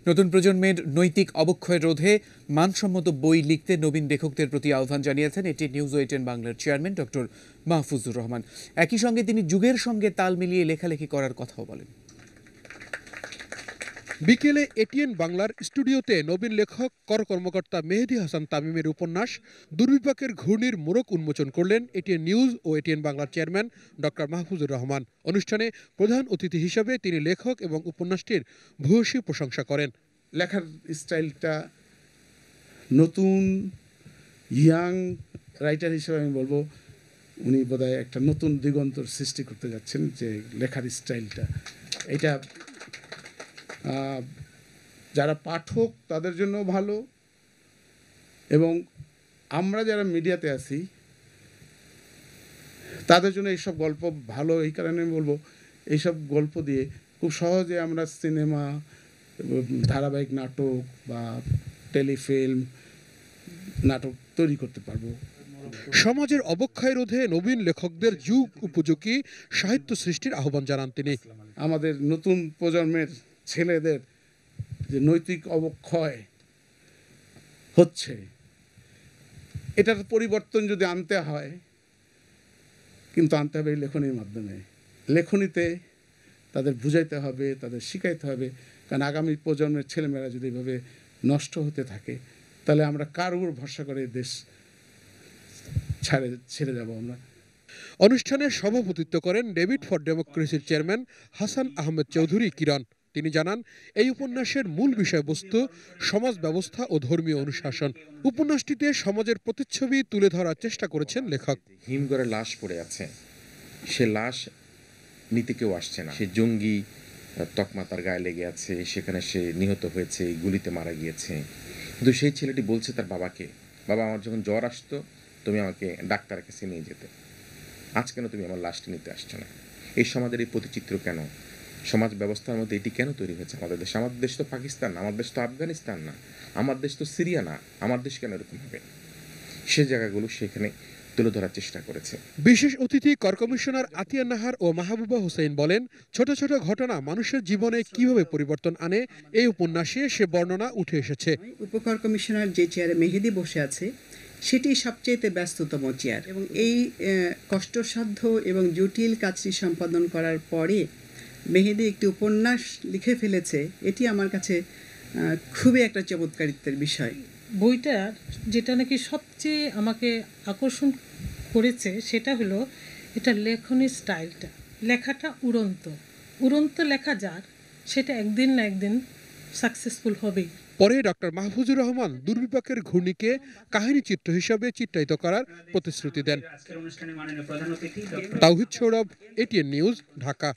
নতুন প্রজন্মের নৈতিক অবক্ষয় রোধে মানসম্মত বই লিখতে নবীন লেখকদের প্রতি আহ্বান জানিয়েছেন এটি নিউজ 18 বাংলার চেয়ারম্যান ডক্টর মাহফুজুর রহমান। একই সঙ্গে তিনি যুগের সঙ্গে তাল মিলিয়ে লেখালেখি করার কথাও বলেন। বিকেলে এটিএন বাংলার স্টুডিওতে নবীন লেখক কর্মকর্তা মেহেদী হাসান তামিমের উপন্যাস দুর্বিপাকের ঘূর্ণির মোড়ক উন্মোচন করলেন এটিএন নিউজ ও এটিএন বাংলার চেয়ারম্যান ডক্টর মাহফুজুর রহমান। অনুষ্ঠানে প্রধান অতিথি হিসেবে তিনি লেখক এবং উপন্যাসটির ভূয়সী প্রশংসা করেন। লেখার স্টাইলটা নতুন ইয়াং রাইটার হিসেবে আমি বলবো উনি বোধহয় একটা নতুন দিগন্তর সৃষ্টি করতে যাচ্ছেন, যে লেখার স্টাইলটা এটা যারা পাঠক তাদের জন্য ভালো, এবং আমরা যারা মিডিয়াতে আছি তাদের জন্য এইসব গল্প ভালো। এই কারণে আমি বলবো এইসব গল্প দিয়ে খুব সহজে আমরা সিনেমা, ধারাবাহিক নাটক বা টেলিফিল্ম নাটক তৈরি করতে পারবো। সমাজের অবক্ষয় রোধে নবীন লেখকদের যুগ উপযোগী সাহিত্য সৃষ্টির আহ্বান জানান তিনি। আমাদের নতুন প্রজন্মের ছেলেদের যে নৈতিক অবক্ষয় হচ্ছে, এটার পরিবর্তন যদি আনতে হয়, কিন্তু আনতে হবে এই লেখনীর মাধ্যমে। লেখনীতে তাদের বুঝাইতে হবে, তাদের শিখাইতে হবে, কারণ আগামী প্রজন্মের ছেলেমেয়েরা যদি এভাবে নষ্ট হতে থাকে তাহলে আমরা কার উপর ভরসা করে দেশ ছেড়ে যাব আমরা। অনুষ্ঠানে সভাপতিত্ব করেন ডেভিড ফর ডেমোক্রেসির চেয়ারম্যান হাসান আহমেদ চৌধুরী কিরণ। তিনি জানান, এই উপন্যাসের মূল বিষয়বস্তু সমাজ ব্যবস্থা ও ধর্মীয় অনুশাসন। উপন্যাসটিতে সমাজের প্রতিচ্ছবি তুলে ধরার চেষ্টা করেছেন লেখক। হিমঘরে লাশ পড়ে আছে, সে লাশ নিতে কেউ আসছে না, সে জঙ্গি তকমা তার গায়ে লেগে আছে, সেখানে সে নিহত হয়েছে, গুলিতে মারা গিয়েছে। কিন্তু সেই ছেলেটি বলছে তার বাবাকে, বাবা আমার যখন জ্বর আসতো তুমি আমাকে ডাক্তারের কাছে নিয়ে যেতে, আজ কেন তুমি আমার লাশটি নিতে আসছো না? এই সমাজের এই প্রতিচিত্র কেন? সমাজ ব্যবস্থার মধ্যে এটি কেন তৈরি হয়েছে আমাদের দেশে? আমাদের দেশ তো পাকিস্তান না, আমার দেশ তো আফগানিস্তান না, আমার দেশ তো সিরিয়া না, আমার দেশ কেন এরকম হবে? সে জায়গাগুলো সেখানে তুলে ধরার চেষ্টা করেছে। বিশেষ অতিথি কর কমিশনার আতিয়া নাহার ও মাহবুবা হোসেন বলেন, ছোট ছোট ঘটনা মানুষের জীবনে কিভাবে পরিবর্তন আনে এই উপন্যাসে সে বর্ণনা উঠে এসেছে। উপকর কমিশনার যে চেয়ারে মেহেদী বসে আছে সেটি সবচেয়ে ব্যস্ততম চেয়ার, এবং এই কষ্টসাধ্য এবং জটিল কাজটি সম্পাদন করার পরে মেহেদী একটি উপন্যাস লিখে ফেলেছে, এটি আমার কাছে খুবই একটা চমৎকারিত্বের বিষয়। বইটা যেটা নাকি সবচেয়ে আমাকে আকর্ষণ করেছে সেটা হলো এটা লেখনের স্টাইলটা। লেখাটা উড়ন্ত লেখা যার, সেটা একদিন না একদিন সাকসেসফুল হবেই। পরে ডক্টর মাহফুজুর রহমান দুর্বিপাকের ঘূর্ণিকে কাহিনী চিত্র হিসাবে চিত্রায়িত করার প্রতিশ্রুতি দেন। তাওহিদ সৌরভ, এটিএন নিউজ, ঢাকা।